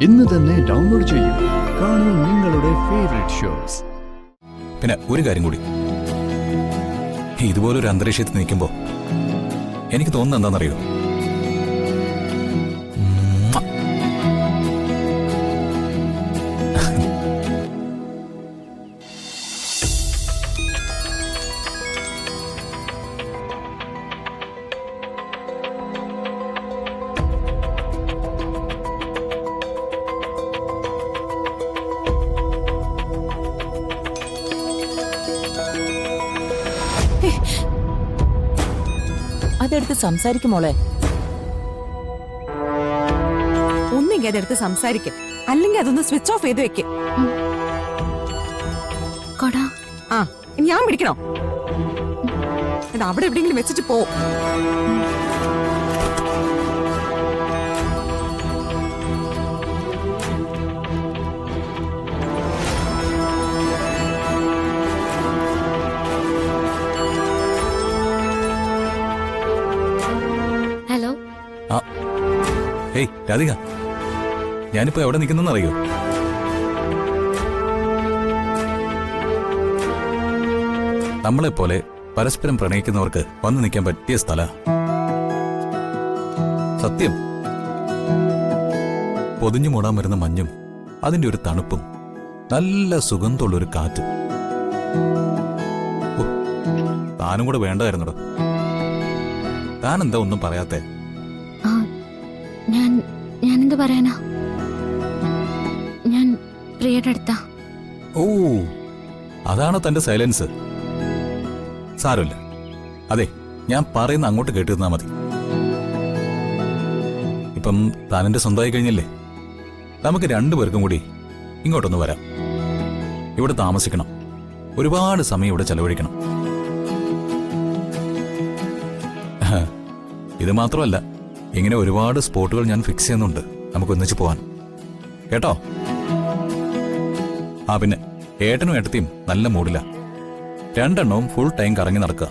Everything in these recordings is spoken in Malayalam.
ഇന്ന് തന്നെ ഡൗൺലോഡ് ചെയ്യൂ. കാണൂ നിങ്ങളുടെ ഫേവറേറ്റ് ഷോസ്. പിന്നെ ഒരു കാര്യം കൂടി, ഇതുപോലൊരു അന്തരീക്ഷത്തിൽ നിൽക്കുമ്പോൾ എനിക്ക് തോന്നുന്നത് എന്താണെന്നറിയോ? അതെടുത്ത് സംസാരിക്കും മോളെ. ഒന്നെങ്കിൽ അതെടുത്ത് സംസാരിക്കും, അല്ലെങ്കിൽ അതൊന്ന് സ്വിച്ച് ഓഫ് ചെയ്ത് വെക്ക്. ആ ഇനി ഞാൻ പിടിക്കണോ? ഇത് അവിടെ എവിടെയെങ്കിലും വെച്ചിട്ട് പോ. ഹലോ. ഏയ് രാധിക, ഞാനിപ്പോ എവിടെ നിൽക്കുന്നറിയോ? നമ്മളെപ്പോലെ പരസ്പരം പ്രണയിക്കുന്നവർക്ക് വന്നു നിൽക്കാൻ പറ്റിയ സ്ഥല. സത്യം, പൊതിഞ്ഞു മൂടാൻ വരുന്ന മഞ്ഞും അതിന്റെ ഒരു തണുപ്പും നല്ല സുഗന്ധമുള്ളൊരു കാറ്റും. താനും കൂടെ വേണ്ടായിരുന്നടോ. താനെന്താ ഒന്നും പറയാത്തെ? ഞാനെന്ത് പറയാനാ? ഞാൻ പ്രിയയുടെ അടുത്താ. ഓ, അതാണോ തന്റെ സൈലൻസ്? സാരമില്ല. അതെ, ഞാൻ പറയുന്ന അങ്ങോട്ട് കേട്ടിരുന്നാ മതി. ഇപ്പം താനെന്റെ സ്വന്തമായി കഴിഞ്ഞല്ലേ, നമുക്ക് രണ്ടുപേർക്കും കൂടി ഇങ്ങോട്ടൊന്ന് വരാം. ഇവിടെ താമസിക്കണം, ഒരുപാട് സമയം ഇവിടെ ചെലവഴിക്കണം. ഇത് മാത്രമല്ല, ഇങ്ങനെ ഒരുപാട് സ്പോട്ടുകൾ ഞാൻ ഫിക്സ് ചെയ്യുന്നുണ്ട്. നമുക്ക് ഒന്നിച്ച് പോവാൻ, കേട്ടോ? പിന്നെ ഏട്ടനും ഏട്ടത്തിയും നല്ല മൂഡില്ല. രണ്ടെണ്ണവും ഫുൾ ടൈം കറങ്ങി നടക്കുക.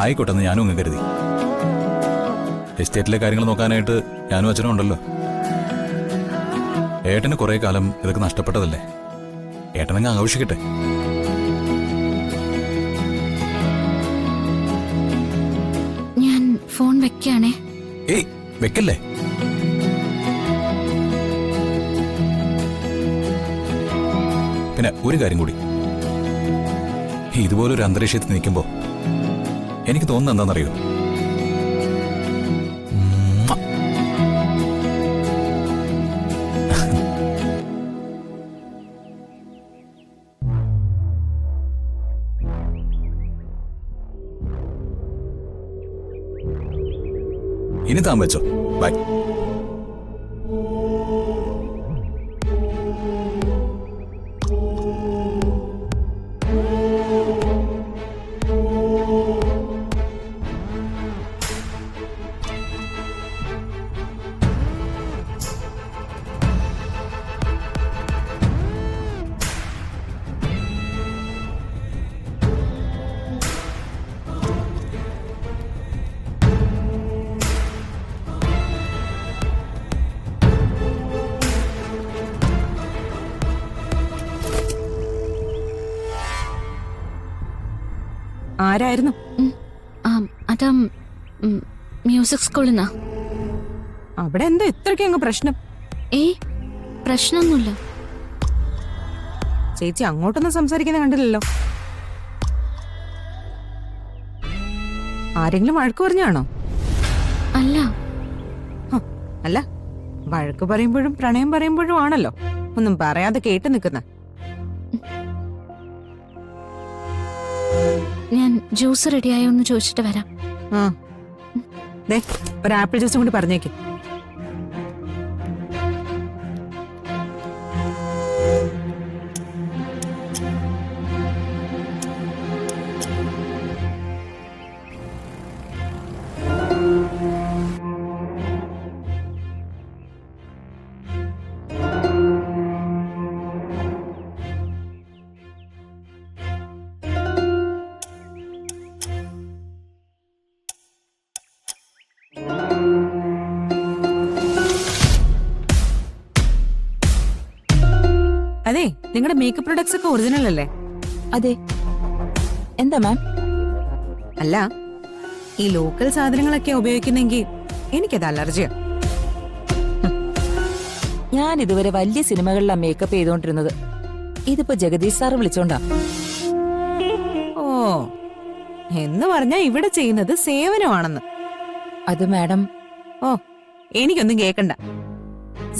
ആയിക്കോട്ടെന്ന് ഞാനും അങ്ങ് കരുതി. എസ്റ്റേറ്റിലെ കാര്യങ്ങൾ നോക്കാനായിട്ട് ഞാനും അച്ഛനും ഉണ്ടല്ലോ. ഏട്ടന് കുറെ കാലം ഇതൊക്കെ നഷ്ടപ്പെട്ടതല്ലേ, ഏട്ടനങ്ങ് ആഘോഷിക്കട്ടെ. ഞാൻ ഫോൺ വെക്കാണേ. ഏയ് വെക്കല്ലേ. പിന്നെ ഒരു കാര്യം കൂടി, ഇതുപോലൊരു അന്തരീക്ഷത്തിൽ നിൽക്കുമ്പോൾ എനിക്ക് തോന്നുന്നത് എന്താണെന്നറിയോ? ഇനി താൻ വെച്ചോ. ബൈ. ആരായിരുന്നു? അതാ മ്യൂസിക് സ്കൂളിൽ നിന്നാ. അവിടെ എന്താ ഇത്രയ്ക്ക് അങ്ങ് പ്രശ്നം? ഏയ് പ്രശ്നമൊന്നുമില്ല. ചേച്ചി അങ്ങോട്ടൊന്നും സംസാരിക്കുന്ന കണ്ടില്ലല്ലോ. ആരെങ്കിലും വഴക്ക് പറഞ്ഞാണോ? അല്ല. അല്ല, വഴക്ക് പറയുമ്പോഴും പ്രണയം പറയുമ്പോഴും ആണല്ലോ ഒന്നും പറയാതെ കേട്ട് നിൽക്കുന്ന. ഞാൻ ജ്യൂസ് റെഡിയായോ എന്ന് ചോദിച്ചിട്ട് വരാം. ഒരു ആപ്പിൾ ജ്യൂസും കൂടി പറഞ്ഞേക്ക്. അതെ, നിങ്ങളുടെ മേക്കപ്പ് പ്രൊഡക്ട്സ് ഒക്കെ ഒറിജിനൽ അല്ലേ? അതെ. എന്താ മാം? അല്ല, ഈ ലോക്കൽ സാധനങ്ങളൊക്കെ ഉപയോഗിക്കുന്നെങ്കിൽ എനിക്കത് അലർജിയാ. ഞാൻ ഇതുവരെ വലിയ സിനിമകളിലാണ് മേക്കപ്പ് ചെയ്തോണ്ടിരുന്നത്. ഇതിപ്പോ ജഗദീഷ് സാറ് വിളിച്ചോണ്ടാ. ഓ, എന്ന് പറഞ്ഞാ ഇവിടെ ചെയ്യുന്നത് സേവനമാണെന്ന്. അത് മാഡം. ഓ, എനിക്കൊന്നും കേക്കണ്ട.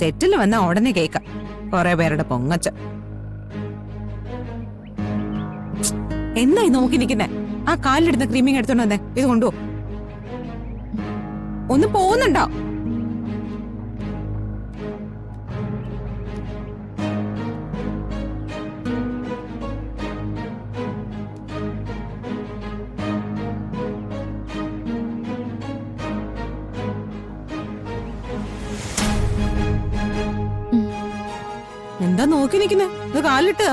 സെറ്റിൽ വന്നാ ഉടനെ കേക്കാം കൊറേ പേരുടെ പൊങ്ങച്ച. എന്തായി നോക്കി നിൽക്കുന്നേ? ആ കാലിലിടുന്ന ക്രീമിങ് എടുത്തോണ്ട് വന്നേ, ഇത് കൊണ്ടുപോ. ഒന്ന് പോകുന്നുണ്ടോ? എന്താ നോക്കി നിൽക്കുന്നേ? ഇത് കാലിട്ട്.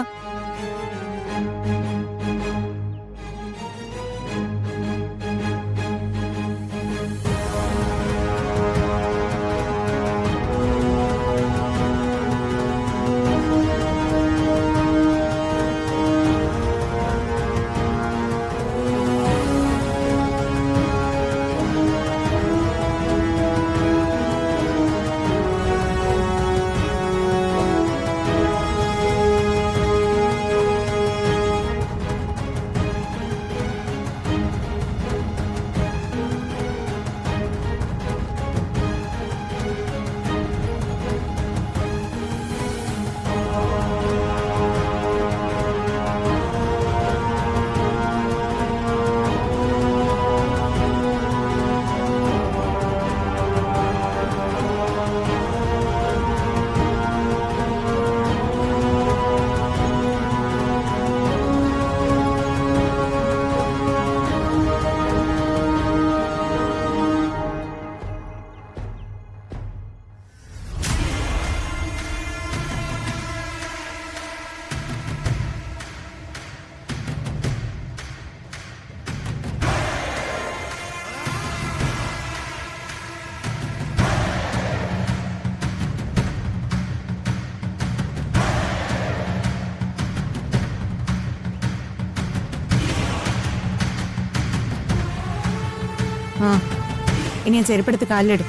ആ, ഇനി ഞാൻ ചെരുപ്പെടുത്ത് കാലിലിടും.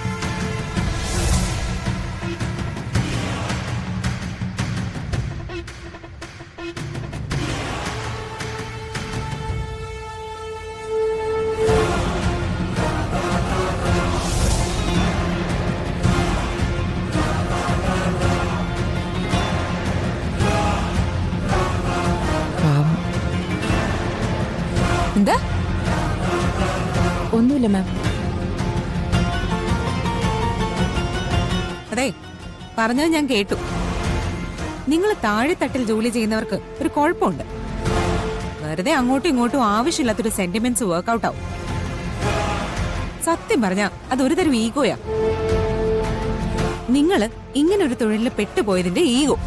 എന്താ? ഒന്നുമില്ല മാം. അതെ, പറഞ്ഞത് ഞാൻ കേട്ടു. നിങ്ങൾ താഴെത്തട്ടിൽ ജോലി ചെയ്യുന്നവർക്ക് ഒരു കുഴപ്പമുണ്ട്. വെറുതെ അങ്ങോട്ടും ഇങ്ങോട്ടും ആവശ്യമില്ലാത്തൊരു സെന്റിമെന്റ്സ് വർക്ക്ഔട്ട് ആവും. സത്യം പറഞ്ഞ അതൊരു തരം ഈഗോയാ. നിങ്ങൾ ഇങ്ങനെ ഒരു തൊഴിലിൽ പെട്ടുപോയതിന്റെ ഈഗോ.